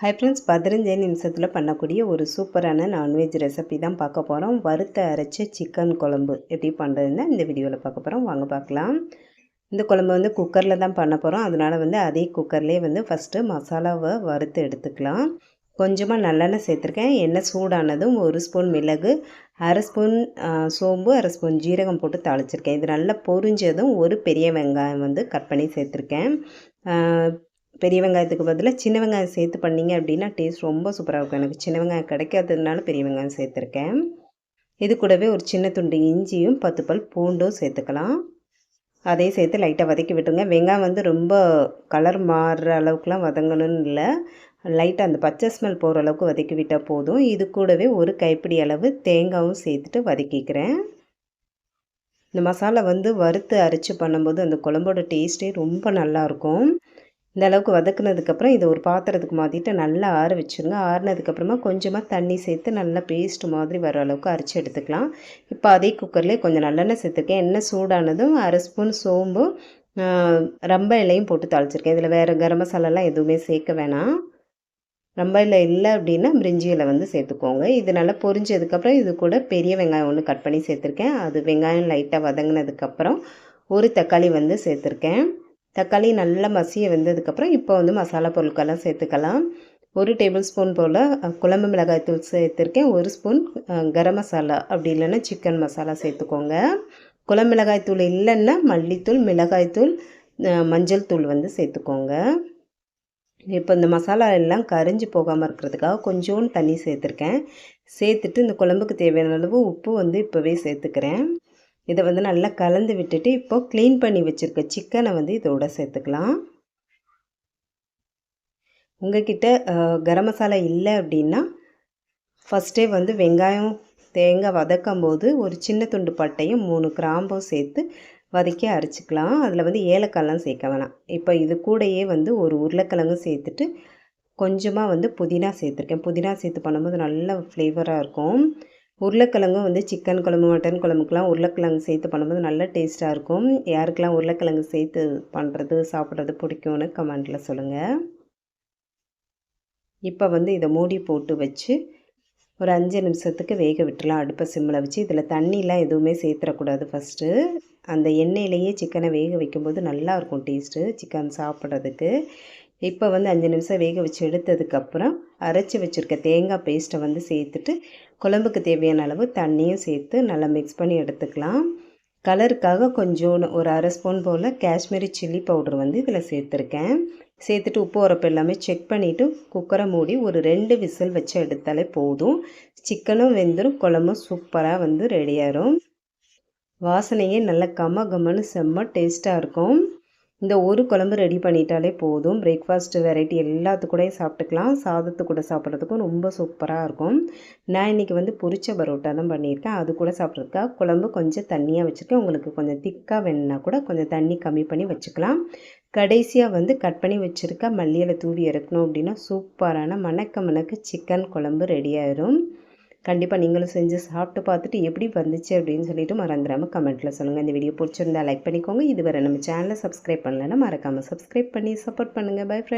Hi friends, 15 நிமிஷத்தில் பண்ணக்கூடிய ஒரு சூப்பரான நான்வெஜ் ரெசிபி தான் பார்க்க போகிறோம். வறுத்த அரைச்ச சிக்கன் குழம்பு எப்படி பண்ணுறதுன்னு இந்த வீடியோவில் பார்க்க போகிறோம். வாங்க பார்க்கலாம். இந்த குழம்பு வந்து குக்கரில் தான் பண்ண போகிறோம். அதனால் வந்து அதே குக்கர்லேயே வந்து ஃபஸ்ட்டு மசாலாவை வறுத்து எடுத்துக்கலாம். கொஞ்சமாக நல்லெண்ணெய் சேர்த்துருக்கேன். எண்ணெய் சூடானதும் 1 ஸ்பூன் மிளகு, அரை ஸ்பூன் சோம்பு, அரை ஸ்பூன் ஜீரகம் போட்டு தாளிச்சிருக்கேன். இது நல்லா பொரிஞ்சதும் ஒரு பெரிய வெங்காயம் வந்து கட் பண்ணி சேர்த்துருக்கேன். பெரிய வெங்காயத்துக்கு பதிலாக சின்ன வெங்காயம் சேர்த்து பண்ணிங்க அப்படின்னா டேஸ்ட் ரொம்ப சூப்பராக இருக்கும். எனக்கு சின்ன வெங்காயம் கிடைக்காததுனால பெரிய வெங்காயம் சேர்த்துருக்கேன். இது கூடவே ஒரு சின்ன துண்டு இஞ்சியும் 10 பல் பூண்டும் சேர்த்துக்கலாம். அதையும் சேர்த்து லைட்டாக வதக்கி விட்டுருங்க. வெங்காயம் வந்து ரொம்ப கலர் மாறுற அளவுக்குலாம் வதங்கணும்னு இல்லை, லைட்டாக அந்த பச்சை ஸ்மெல் போகிற அளவுக்கு வதக்கி விட்டால் போதும். இது கூடவே ஒரு கைப்பிடி அளவு தேங்காயும் சேர்த்துட்டு வதக்கிக்கிறேன். இந்த மசாலா வந்து வறுத்து அரைச்சி பண்ணும்போது அந்த குழம்போட டேஸ்ட்டே ரொம்ப நல்லாயிருக்கும். இந்த அளவுக்கு வதக்குனதுக்கப்புறம் இதை ஒரு பாத்திரத்துக்கு மாற்றிட்டு நல்லா ஆற வச்சுருங்க. ஆறினதுக்கப்புறமா கொஞ்சமாக தண்ணி சேர்த்து நல்லா பேஸ்ட் மாதிரி வர அளவுக்கு அரைச்சி எடுத்துக்கலாம். இப்போ அதே குக்கர்லேயே கொஞ்சம் நல்லெண்ணெய் சேர்த்துருக்கேன். எண்ணெய் சூடானதும் அரை ஸ்பூன் சோம்பு, ரம்ப இலையும் போட்டு தாளிச்சிருக்கேன். இதில் வேறு கரம் மசாலாலாம் எதுவுமே சேர்க்க வேணாம். ரம்ப இலை இல்லை அப்படின்னா பிரிஞ்சி இலை வந்து சேர்த்துக்கோங்க. இது நல்லா பொரிஞ்சதுக்கப்புறம் இது கூட பெரிய வெங்காயம் ஒன்று கட் பண்ணி சேர்த்துருக்கேன். அது வெங்காயம் லைட்டாக வதங்கினதுக்கப்புறம் ஒரு தக்காளி வந்து சேர்த்துருக்கேன். தக்காளி நல்லா மசிய வெந்ததுக்கப்புறம் இப்போ வந்து மசாலா பொருட்கள்லாம் சேர்த்துக்கலாம். 1 டேபிள் ஸ்பூன் போல் குழம்பு மிளகாய்த்தூள் சேர்த்துருக்கேன். 1 ஸ்பூன் கரம் மசாலா, அப்படி இல்லைன்னா சிக்கன் மசாலா சேர்த்துக்கோங்க. குழம்பு மிளகாய்த்தூள் இல்லைன்னா மல்லித்தூள், மிளகாய்த்தூள், மஞ்சள் தூள் வந்து சேர்த்துக்கோங்க. இப்போ இந்த மசாலா எல்லாம் கரைஞ்சி போகாமல் இருக்கிறதுக்காக கொஞ்சோண்டு தண்ணி சேர்த்துருக்கேன். சேர்த்துட்டு இந்த குழம்புக்கு தேவையான அளவு உப்பு வந்து இப்போவே சேர்த்துக்கிறேன். இதை வந்து நல்லா கலந்து விட்டுட்டு இப்போ க்ளீன் பண்ணி வச்சுருக்க சிக்கனை வந்து இதோட சேர்த்துக்கலாம். உங்கள்கிட்ட கரம் மசாலா இல்லை அப்படின்னா ஃபஸ்ட்டே வந்து வெங்காயம் தேங்காய் வதக்கும் போது ஒரு சின்ன துண்டு பட்டையும் 3 கிராம்பும் சேர்த்து வதக்கி அரைச்சிக்கலாம். அதில் வந்து ஏலக்காய்லாம் சேர்க்க வேணாம். இப்போ இது கூடையே வந்து ஒரு உருளைக்கிழங்கு சேர்த்துட்டு கொஞ்சமாக வந்து புதினா சேர்த்துருக்கேன். புதினா சேர்த்து பண்ணும்போது நல்ல ஃப்ளேவராக இருக்கும். உருளைக்கிழங்கும் வந்து சிக்கன் குழம்பு, மட்டன் குழம்புக்கெலாம் உருளைக்கிழங்கு சேர்த்து பண்ணும்போது நல்ல டேஸ்ட்டாக இருக்கும். யாருக்கெல்லாம் உருளைக்கிழங்கு சேர்த்து பண்ணுறது சாப்பிட்றது பிடிக்கும்னு கமெண்ட்டில் சொல்லுங்கள். இப்போ வந்து இதை மூடி போட்டு வச்சு ஒரு 5 நிமிஷத்துக்கு வேக விட்டுலாம். அடுப்பை சிம்மில் வச்சு. இதில் தண்ணிலாம் எதுவுமே சேர்த்துடக்கூடாது. ஃபஸ்ட்டு அந்த எண்ணெயிலேயே சிக்கனை வேக வைக்கும்போது நல்லாயிருக்கும் டேஸ்ட்டு சிக்கன் சாப்பிட்றதுக்கு. இப்போ வந்து 5 நிமிஷம் வேக வச்சு எடுத்ததுக்கப்புறம் அரைச்சி வச்சுருக்க தேங்காய் பேஸ்ட்டை வந்து சேர்த்துட்டு குழம்புக்கு தேவையான அளவு தண்ணியும் சேர்த்து நல்லா மிக்ஸ் பண்ணி எடுத்துக்கலாம். கலருக்காக கொஞ்சோன்னு ஒரு அரை ஸ்பூன் போல் காஷ்மீரி சில்லி பவுடர் வந்து இதில் சேர்த்துருக்கேன். சேர்த்துட்டு உப்பு உரப்பு எல்லாமே செக் பண்ணிவிட்டு குக்கரை மூடி ஒரு 2 விசில் வச்சு எடுத்தாலே போதும். சிக்கனும் வெந்துடும், குழம்பும் சூப்பராக வந்து ரெடியாகிடும். வாசனையே நல்லா கம கமன்னு செம்ம டேஸ்ட்டாக இருக்கும். இந்த ஒரு குழம்பு ரெடி பண்ணிட்டாலே போதும். பிரேக்ஃபாஸ்ட்டு வெரைட்டி எல்லாத்துக்கூடையும் சாப்பிட்டுக்கலாம். சாதத்து கூட சாப்பிட்றதுக்கும் ரொம்ப சூப்பராக இருக்கும். நான் இன்றைக்கி வந்து பொரிச்ச பரோட்டா தான் பண்ணியிருக்கேன். அது கூட சாப்பிட்றதுக்கா குழம்பு கொஞ்சம் தண்ணியாக வச்சுருக்கேன். உங்களுக்கு கொஞ்சம் திக்காக வேணுன்னா கூட கொஞ்சம் தண்ணி கம்மி பண்ணி வச்சுக்கலாம். கடைசியாக வந்து கட் பண்ணி வச்சுருக்க மல்லி இலை தூவி இறக்கணும் அப்படின்னா சூப்பரான மணக்க சிக்கன் குழம்பு ரெடி ஆயிடும். கண்டிப்பாக நீங்களும் செஞ்சு சாப்பிட்டு பார்த்துட்டு எப்படி வந்துச்சு அப்படின்னு சொல்லிட்டு மறந்துடாமல் கமெண்ட்டில் சொல்லுங்கள். இந்த வீடியோ பிடிச்சிருந்தா லைக் பண்ணிக்கோங்க. இதுவரை நம்ம சேனலை சப்ஸ்கிரைப் பண்ணலைன்னா மறக்காமல் சப்ஸ்கிரைப் பண்ணி சப்போர்ட் பண்ணுங்கள். Bye friends.